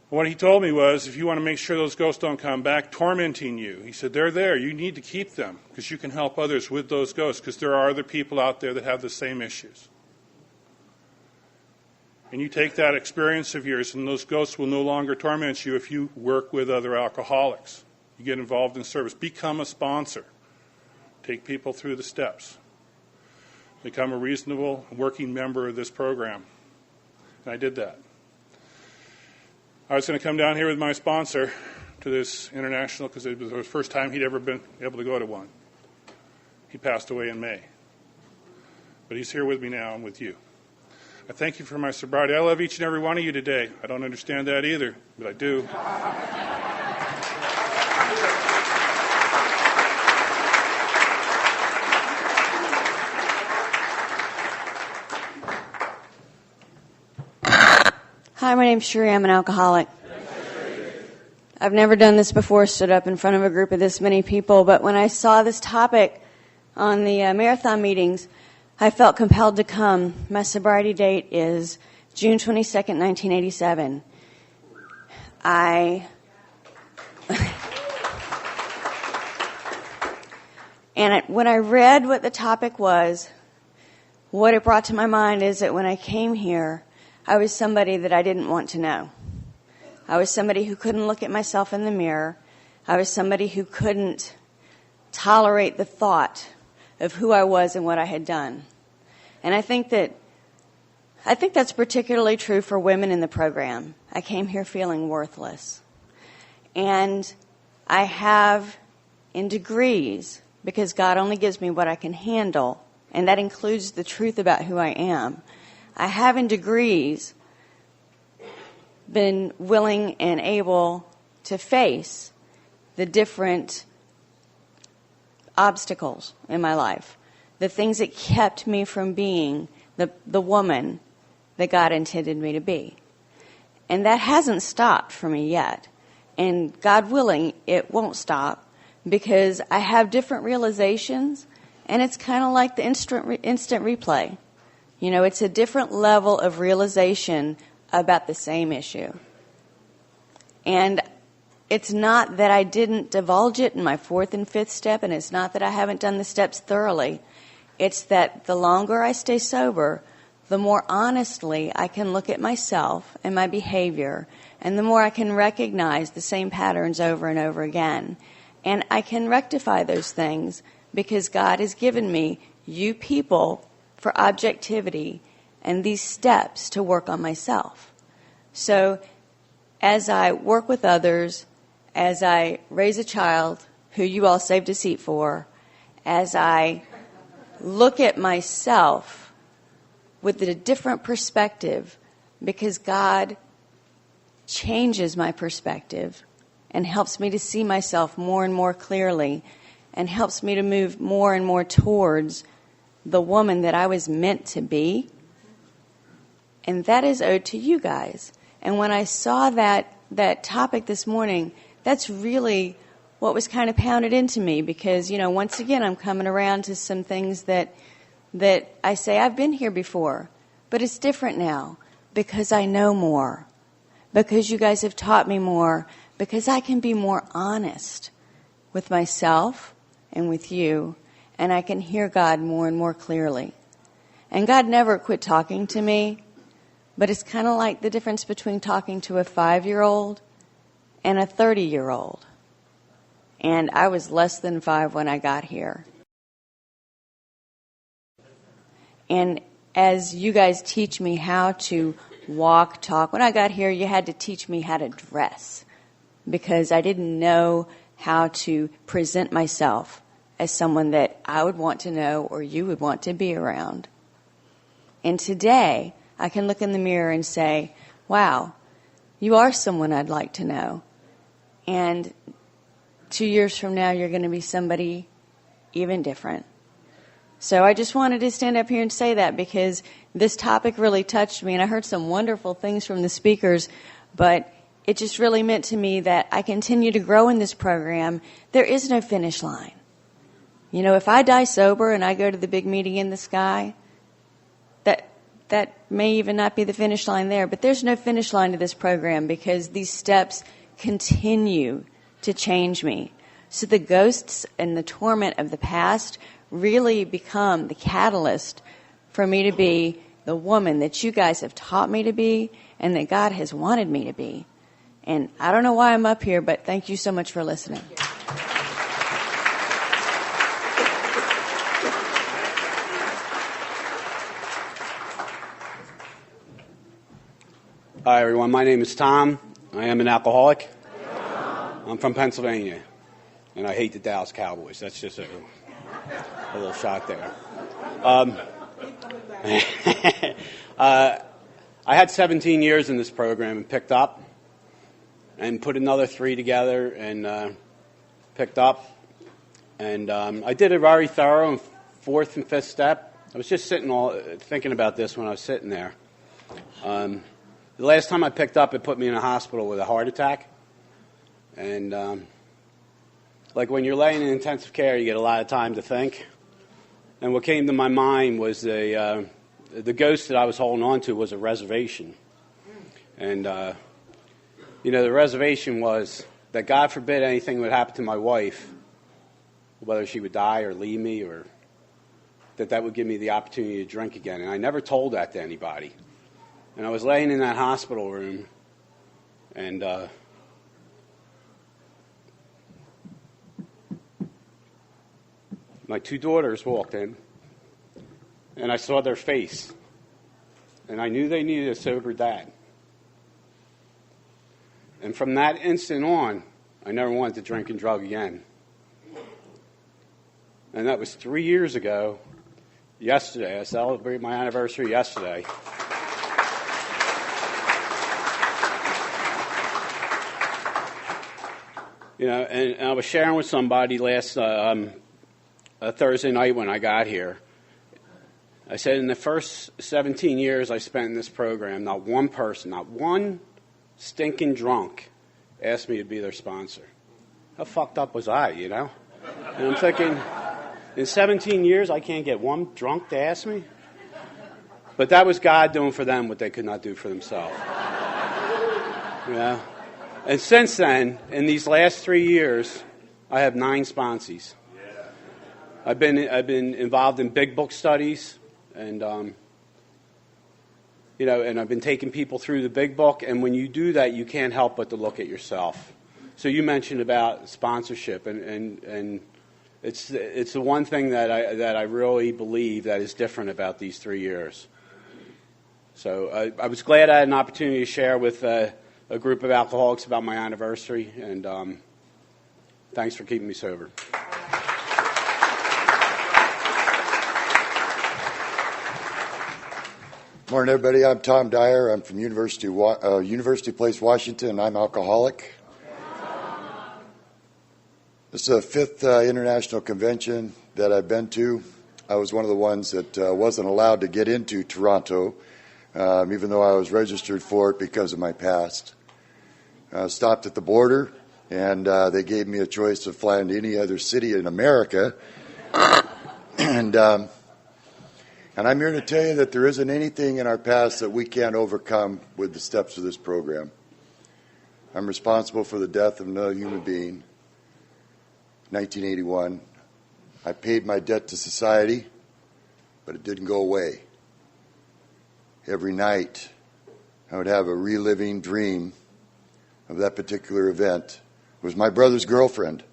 What he told me was, if you want to make sure those ghosts don't come back tormenting you, he said, they're there. You need to keep them because you can help others with those ghosts because there are other people out there that have the same issues. And you take that experience of yours, and those ghosts will no longer torment you if you work with other alcoholics. You get involved in service. Become a sponsor. Take people through the steps. Become a reasonable working member of this program. And I did that. I was going to come down here with my sponsor to this international because it was the first time he'd ever been able to go to one. He passed away in May. But he's here with me now and with you. I thank you for my sobriety. I love each and every one of you today. I don't understand that either, but I do. Hi, my name's Sherry. I'm an alcoholic. I've never done this before, stood up in front of a group of this many people, but when I saw this topic on the marathon meetings, I felt compelled to come. My sobriety date is June 22nd, 1987. When I read what the topic was, what it brought to my mind is that when I came here, I was somebody that I didn't want to know. I was somebody who couldn't look at myself in the mirror. I was somebody who couldn't tolerate the thought of who I was and what I had done. And I think that's particularly true for women in the program. I came here feeling worthless. And I have, in degrees, because God only gives me what I can handle, and that includes the truth about who I am, I have in degrees been willing and able to face the different obstacles in my life, the things that kept me from being the woman that God intended me to be. And that hasn't stopped for me yet. And God willing, it won't stop because I have different realizations, and it's kind of like the instant replay. You know, it's a different level of realization about the same issue. And it's not that I didn't divulge it in my 4th and 5th step, and it's not that I haven't done the steps thoroughly. It's that the longer I stay sober, the more honestly I can look at myself and my behavior, and the more I can recognize the same patterns over and over again. And I can rectify those things because God has given me you people for objectivity and these steps to work on myself. So as I work with others, as I raise a child who you all saved a seat for, as I look at myself with a different perspective, because God changes my perspective and helps me to see myself more and more clearly and helps me to move more and more towards the woman that I was meant to be. And that is owed to you guys. And when I saw that topic this morning, that's really what was kind of pounded into me because, you know, once again, I'm coming around to some things that I say I've been here before, but it's different now because I know more, because you guys have taught me more, because I can be more honest with myself and with you, and I can hear God more and more clearly. And God never quit talking to me, but it's kind of like the difference between talking to a 5-year-old and a 30-year-old. And I was less than 5 when I got here. And as you guys teach me how to walk, talk, when I got here, you had to teach me how to dress because I didn't know how to present myself as someone that I would want to know or you would want to be around. And today, I can look in the mirror and say, wow, you are someone I'd like to know. And 2 years from now, you're going to be somebody even different. So I just wanted to stand up here and say that because this topic really touched me, and I heard some wonderful things from the speakers, but it just really meant to me that I continue to grow in this program. There is no finish line. You know, if I die sober and I go to the big meeting in the sky, that may even not be the finish line there, but there's no finish line to this program because these steps continue to change me. So the ghosts and the torment of the past really become the catalyst for me to be the woman that you guys have taught me to be and that God has wanted me to be. And I don't know why I'm up here, but thank you so much for listening. Hi, everyone. My name is Tom. I am an alcoholic. I'm from Pennsylvania, and I hate the Dallas Cowboys. That's just a little shot there. I had 17 years in this program and picked up and put another 3 together and picked up. And I did a very thorough 4th and 5th step. I was just thinking about this when I was sitting there. The last time I picked up, it put me in a hospital with a heart attack. And like when you're laying in intensive care, you get a lot of time to think. And what came to my mind was the ghost that I was holding on to was a reservation. And, the reservation was that God forbid anything would happen to my wife, whether she would die or leave me, or that would give me the opportunity to drink again. And I never told that to anybody. And I was laying in that hospital room, and my 2 daughters walked in, and I saw their face, and I knew they needed a sober dad. And from that instant on, I never wanted to drink and drug again. And that was 3 years ago, yesterday. I celebrated my anniversary yesterday. And I was sharing with somebody last Thursday night when I got here. I said in the first 17 years I spent in this program, not one person, not one stinking drunk asked me to be their sponsor. How fucked up was I, And I'm thinking, in 17 years I can't get one drunk to ask me? But that was God doing for them what they could not do for themselves. And since then, in these last 3 years, I have 9 sponsees. I've been involved in big book studies, and and I've been taking people through the big book. And when you do that, you can't help but to look at yourself. So you mentioned about sponsorship, and it's the one thing that I really believe that is different about these 3 years. So I was glad I had an opportunity to share with a group of alcoholics about my anniversary, and thanks for keeping me sober. Morning, everybody. I'm Tom Dyer. I'm from University Place, Washington, and I'm alcoholic. This is the 5th international convention that I've been to. I was one of the ones that wasn't allowed to get into Toronto, even though I was registered for it because of my past. Stopped at the border, and they gave me a choice of flying to any other city in America. And I'm here to tell you that there isn't anything in our past that we can't overcome with the steps of this program. I'm responsible for the death of another human being. 1981. I paid my debt to society, but it didn't go away. Every night, I would have a reliving dream of that particular event. It was my brother's girlfriend.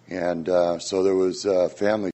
And so there was family